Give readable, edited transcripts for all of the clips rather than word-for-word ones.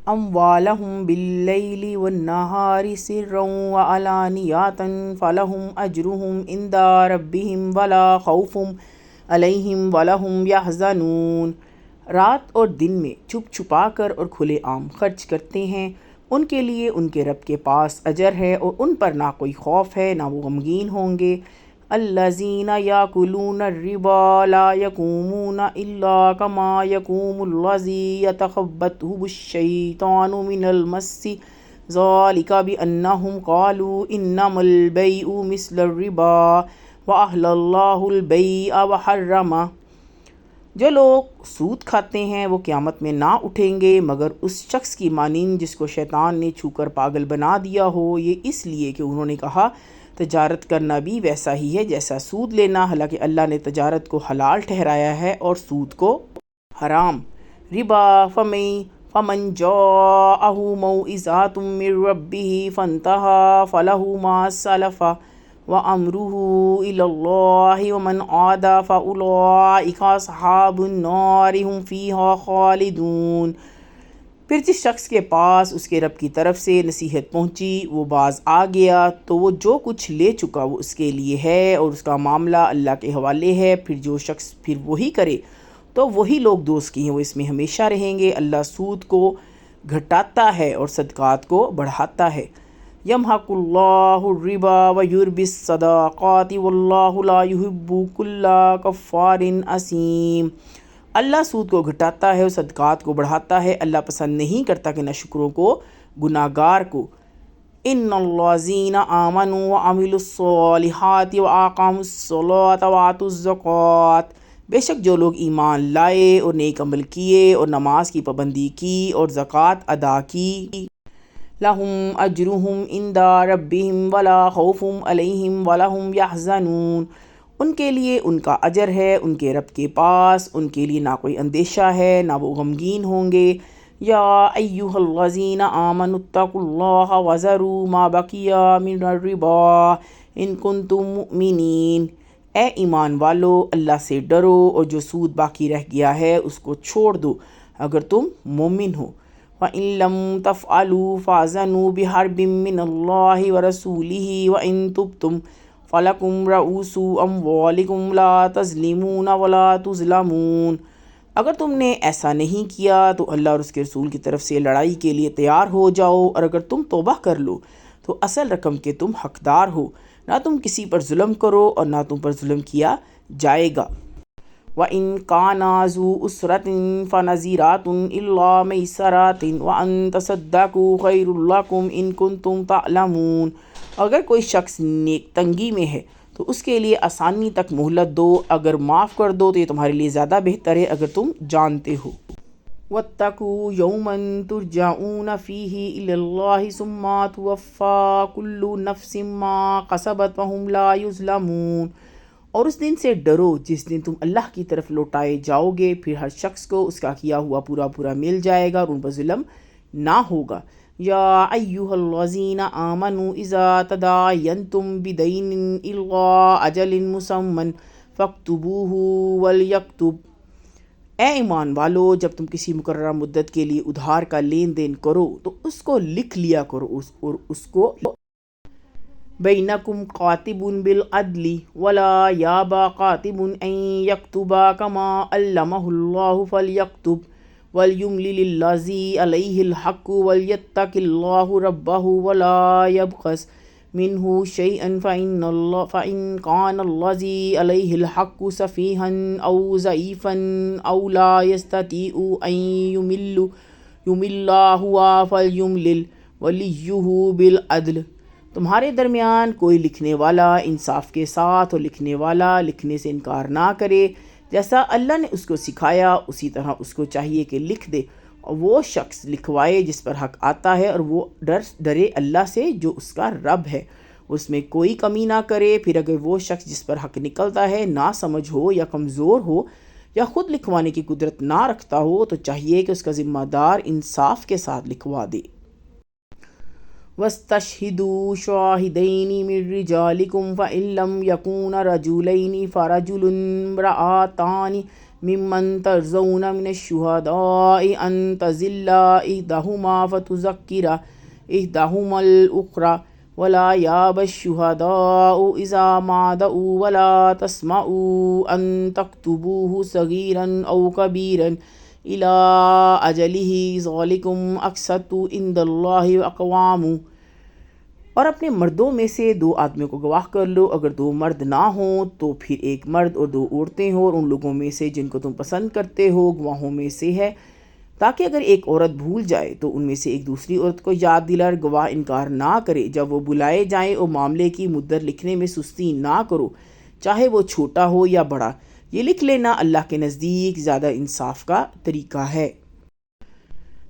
أموالهم بالليل والنهار سرا وعلانية فلهم أجرهم عند ربهم ولا خوف عليهم ولا هم يحزنون۔ رات اور دن میں چھپ چھپا کر اور کھلے عام خرچ کرتے ہیں، ان کے لیے ان کے رب کے پاس اجر ہے اور ان پر نہ کوئی خوف ہے نہ وہ غمگین ہوں گے۔ الذین یاکلون الربا لا یقومون الا کما یقوم الذی یتخبطہ الشیطان من المس ذلک بانہم قالوا انما البیع مثل الربا واحل اللہ البیع وحرمہ۔ جو لوگ سود کھاتے ہیں وہ قیامت میں نہ اٹھیں گے مگر اس شخص کی مانند جس کو شیطان نے چھو کر پاگل بنا دیا ہو، یہ اس لیے کہ انہوں نے کہا تجارت کرنا بھی ویسا ہی ہے جیسا سود لینا، حالانکہ اللہ نے تجارت کو حلال ٹھہرایا ہے اور سود کو حرام۔ ربا فمن جاءہ موعظۃ من ربہ فانتہی فلہ ما سلف وامرہ الی اللہ ومن عاد فاولئک اصحاب النار ھم فیہا خالدون۔ پھر جس شخص کے پاس اس کے رب کی طرف سے نصیحت پہنچی وہ باز آ گیا تو وہ جو کچھ لے چکا وہ اس کے لیے ہے اور اس کا معاملہ اللہ کے حوالے ہے۔ پھر جو شخص پھر وہی کرے تو وہی لوگ دوست کی ہیں، وہ اس میں ہمیشہ رہیں گے۔ اللہ سود کو گھٹاتا ہے اور صدقات کو بڑھاتا ہے۔ یمحق اللہ الربا ویربی الصدقات واللہ لا یحب کل کفار اثیم۔ اللہ سود کو گھٹاتا ہے اور صدقات کو بڑھاتا ہے، اللہ پسند نہیں کرتا کہ ناشکروں کو، گناہ گار کو۔ ان الذین آمنوا وعملوا الصالحات واقاموا الصلاۃ وآتوا الزکوۃ، بے شک جو لوگ ایمان لائے اور نیک عمل کیے اور نماز کی پابندی کی اور زکوٰۃ ادا کی، لہم اجرہم عند ربہم ولا خوف علیہم ولا ہم یحزنون، ان کے لیے ان کا اجر ہے ان کے رب کے پاس، ان کے لیے نہ کوئی اندیشہ ہے نہ وہ غمگین ہوں گے۔ یا ایھا الذین آمنوا اتقوا اللہ وذروا ما بقی من الربا ان کنتم مؤمنین، اے ایمان والو اللہ سے ڈرو اور جو سود باقی رہ گیا ہے اس کو چھوڑ دو اگر تم مومن ہو۔ وَإِن لَّمْ تَفْعَلُوا فَأْذَنُوا بِحَرْبٍ مِّنَ اللَّهِ وَرَسُولِهِ وَإِن تُبْتُمْ فَلَكُمْ رُءُوسُ أَمْوَالِكُمْ لَا تَظْلِمُونَ وَلَا تُظْلَمُونَ، اگر تم نے ایسا نہیں کیا تو اللہ اور اس کے رسول کی طرف سے لڑائی کے لیے تیار ہو جاؤ، اور اگر تم توبہ کر لو تو اصل رقم کے تم حقدار ہو، نہ تم کسی پر ظلم کرو اور نہ تم پر ظلم کیا جائے گا۔ وَإِن كَانَ ذُو عُسْرَةٍ فَنَظِرَةٌ إِلَىٰ مَيْسَرَةٍ وَأَن تَصَدَّقُوا خَيْرٌ لَّكُمْ إِن كُنتُمْ تَعْلَمُونَ، اگر کوئی شخص نیک تنگی میں ہے تو اس کے لیے آسانی تک مہلت دو، اگر معاف کر دو تو یہ تمہارے لیے زیادہ بہتر ہے اگر تم جانتے ہو۔ وَاتَّقُوا يَوْمًا تُرْجَعُونَ فِيهِ إِلَى اللَّهِ ثُمَّ تُوَفَّىٰ كُلُّ نَفْسٍ مَّا كَسَبَتْ وَهُمْ لَا يُظْلَمُونَ، اور اس دن سے ڈرو جس دن تم اللہ کی طرف لوٹائے جاؤ گے، پھر ہر شخص کو اس کا کیا ہوا پورا پورا مل جائے گا اور ان پر ظلم نہ ہوگا۔ یا ایھا الذین آمنوا اذا تداینتم بدین الی اجل مسمى فاکتبوہ ولیکتب، اے ایمان والو جب تم کسی مقررہ مدت کے لیے ادھار کا لین دین کرو تو اس کو لکھ لیا کرو، اور اس کو بینکم کاتب بالعدل ولا یابا کاتب ان یکتب کما علمہ اللہ فلیکتب ولیملل الذی علیہ الحق ولیتق اللہ ربہ ولا یبخس منہ شیئا فإن کان الذی علیہ الحق سفیہا او ضعیفا او لا یستطیع ان یمل ہوا فلیملل ولیہ بالعدل، تمہارے درمیان کوئی لکھنے والا انصاف کے ساتھ اور لکھنے والا لکھنے سے انکار نہ کرے، جیسا اللہ نے اس کو سکھایا اسی طرح اس کو چاہیے کہ لکھ دے، اور وہ شخص لکھوائے جس پر حق آتا ہے اور وہ ڈرے اللہ سے جو اس کا رب ہے، اس میں کوئی کمی نہ کرے۔ پھر اگر وہ شخص جس پر حق نکلتا ہے نہ سمجھ ہو یا کمزور ہو یا خود لکھوانے کی قدرت نہ رکھتا ہو تو چاہیے کہ اس کا ذمہ دار انصاف کے ساتھ لکھوا دے۔ وَاسْتَشْهِدُوا شَاهِدَيْنِ مِن رِّجَالِكُمْ فَإِن لَّمْ يَكُونَا رَجُلَيْنِ فَرَجُلٌ وامرأتان ممن ترضون من الشهداء أن تضل إحداهما فتذكر إحداهما الأخرى ولا يأب الشهداء إذا ما دعوا ولا تسمعوا أن تكتبوه صغيرا أو كبيرا إلى أجله ذلكم أقسط عند الله وأقوام۔ اور اپنے مردوں میں سے 2 آدمیوں کو گواہ کر لو، اگر 2 مرد نہ ہوں تو پھر 1 مرد اور 2 عورتیں ہوں، اور ان لوگوں میں سے جن کو تم پسند کرتے ہو گواہوں میں سے ہے، تاکہ اگر ایک عورت بھول جائے تو ان میں سے ایک دوسری عورت کو یاد دلائے، گواہ انکار نہ کرے جب وہ بلائے جائیں، اور معاملے کی مدت لکھنے میں سستی نہ کرو، چاہے وہ چھوٹا ہو یا بڑا، یہ لکھ لینا اللہ کے نزدیک زیادہ انصاف کا طریقہ ہے۔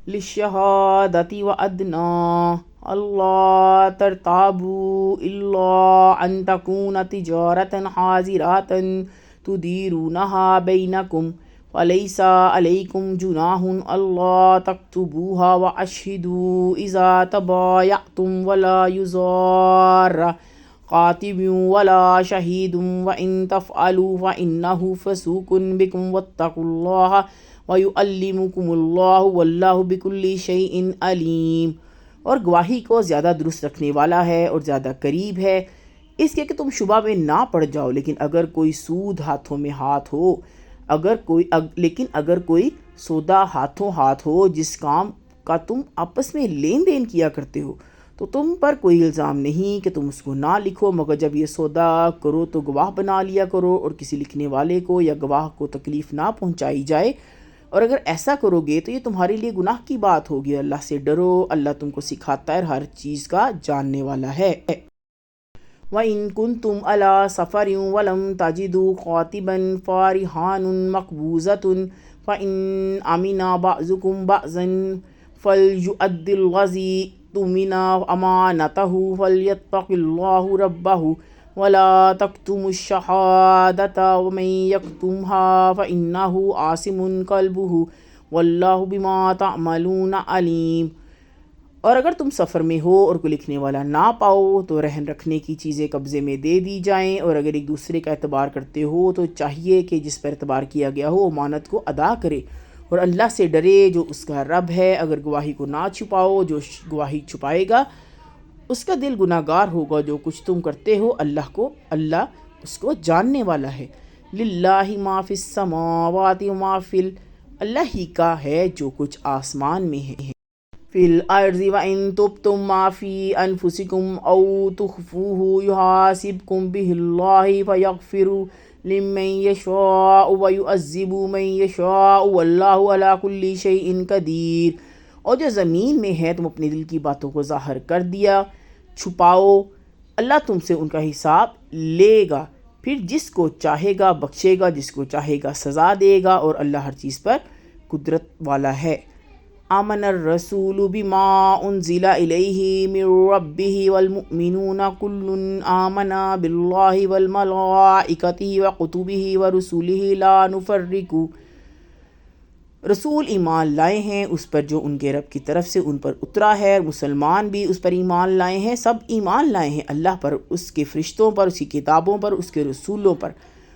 للشہادۃ وأدنى اللہ ترتابوا الا ان تکون تجارۃ حاضرۃ تدیرونها بینکم فلیس علیکم جناح اللہ تکتبوها واشہدوا اذا تبایعتم ولا یضار کاتب ولا شہید وان تفعلوا فانہ فسوق بکم واتقوا اللہ وَيُعَلِّمُكُمُ اللَّهُ وَاللَّهُ بِكُلِّ شَيْءٍ عَلِيمٌ۔ اور گواہی کو زیادہ درست رکھنے والا ہے اور زیادہ قریب ہے اس کے کہ تم شبہ میں نہ پڑ جاؤ، لیکن اگر کوئی سود ہاتھوں میں ہاتھ ہو، اگر کوئی سودا ہاتھوں ہاتھ ہو جس کام کا تم آپس میں لین دین کیا کرتے ہو، تو تم پر کوئی الزام نہیں کہ تم اس کو نہ لکھو، مگر جب یہ سودا کرو تو گواہ بنا لیا کرو، اور کسی لکھنے والے کو یا گواہ کو تکلیف نہ پہنچائی جائے، اور اگر ایسا کرو گے تو یہ تمہارے لیے گناہ کی بات ہوگی۔ اللہ سے ڈرو، اللہ تم کو سکھاتا ہے، ہر چیز کا جاننے والا ہے۔ وَإِن كُنتُمْ عَلَى سَفَرٍ وَلَمْ تَجِدُوا قَاتِبًا فَرِهَانٌ مَقْبُوضَةٌ فَإِنْ أَمِنَ بَعْضُكُمْ بَعْضًا فَلْيُؤَدِّ الَّذِي اؤْتُمِنَ أَمَانَتَهُ وَلْيَتَّقِ اللَّهَ رَبَّهُ وَلَا تَكْتُمُوا الشَّهَادَةَ وَمَن يَكْتُمْهَا فَإِنَّهُ آثِمٌ قَلْبُهُ وَاللَّهُ بِمَا تَعْمَلُونَ عَلِيمٌ۔ اور اگر تم سفر میں ہو اور کوئی لکھنے والا نہ پاؤ تو رہن رکھنے کی چیزیں قبضے میں دے دی جائیں، اور اگر ایک دوسرے کا اعتبار کرتے ہو تو چاہیے کہ جس پر اعتبار کیا گیا ہو امانت کو ادا کرے، اور اللہ سے ڈرے جو اس کا رب ہے۔ اگر گواہی کو نہ چھپاؤ، جو گواہی چھپائے گا اس کا دل گناہ گار ہوگا، جو کچھ تم کرتے ہو اللہ اس کو جاننے والا ہے۔ للہ ما فی السماوات وما فی اللہ ہی کا ہے جو کچھ آسمان میں ہے۔ فی الارض وان تبتم ما فی انفسکم او تخفوہ یحاسبکم بہ اللہ فیغفر لمن یشاء ویعذب من یشاء واللہ علی کل شیء قدیر۔ اور جو زمین میں ہے تم اپنے دل کی باتوں کو ظاہر کر دیا، چھپاؤ، اللہ تم سے ان کا حساب لے گا، پھر جس کو چاہے گا بخشے گا، جس کو چاہے گا سزا دے گا، اور اللہ ہر چیز پر قدرت والا ہے۔ آمن الرسول بما انزل الیہ من ربہ والمؤمنون کل آمن باللہ والملائکۃ وکتبہ ورسلہ لا نفرق۔ رسول ایمان لائے ہیں اس پر جو ان کے رب کی طرف سے ان پر اترا ہے، اور مسلمان بھی اس پر ایمان لائے ہیں، سب ایمان لائے ہیں اللہ پر، اس کے فرشتوں پر، اس کی کتابوں پر، اس کے رسولوں پر،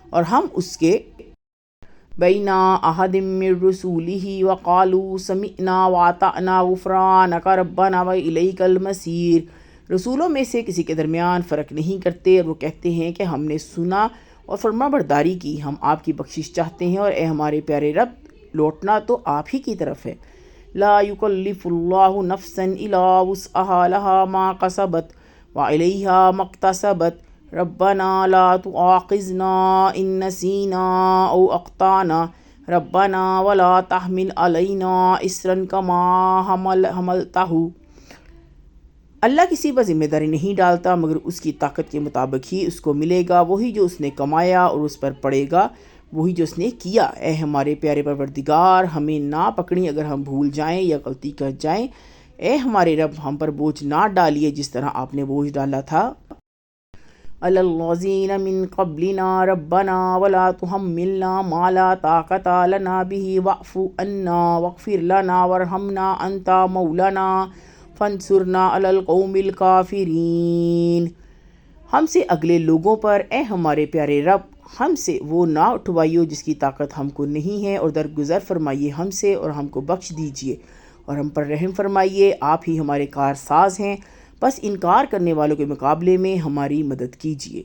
اور ہم اس کے بین احد من رسولہ وقالوا سمعنا واطعنا غفرانک ربنا والیک المصیر۔ رسولوں میں سے کسی کے درمیان فرق نہیں کرتے، اور وہ کہتے ہیں کہ ہم نے سنا اور فرما برداری کی، ہم آپ کی بخشش چاہتے ہیں، اور اے ہمارے پیارے رب لوٹنا تو آپ ہی کی طرف ہے۔ لا یکلف اللہ نفسا الا وسعها لها ما کسبت وعلیہا ما اکتسبت ربنا لا تؤاخذنا ان نسینا او اخطانا ربنا ولا تحمل علینا اصرا کما حملتہ۔ اللہ کسی پر ذمہ داری نہیں ڈالتا مگر اس کی طاقت کے مطابق ہی اس کو ملے گا، وہی جو اس نے کمایا، اور اس پر پڑے گا وہی جو اس نے کیا۔ اے ہمارے پیارے پروردگار ہمیں نہ پکڑیں اگر ہم بھول جائیں یا غلطی کر جائیں، اے ہمارے رب ہم پر بوجھ نہ ڈالیے جس طرح آپ نے بوجھ ڈالا تھا۔ علی الذین من قبلنا ربنا ولا تحملنا ما لا طاقۃ لنا بہ واعف عنا واغفر لنا وارحمنا انت مولانا فانصرنا علی القوم الکافرین۔ ہم سے اگلے لوگوں پر اے ہمارے پیارے رب ہم سے وہ نہ اٹھوائیو جس کی طاقت ہم کو نہیں ہے، اور درگزر فرمائیے ہم سے اور ہم کو بخش دیجئے اور ہم پر رحم فرمائیے، آپ ہی ہمارے کار ساز ہیں، بس انکار کرنے والوں کے مقابلے میں ہماری مدد کیجئے۔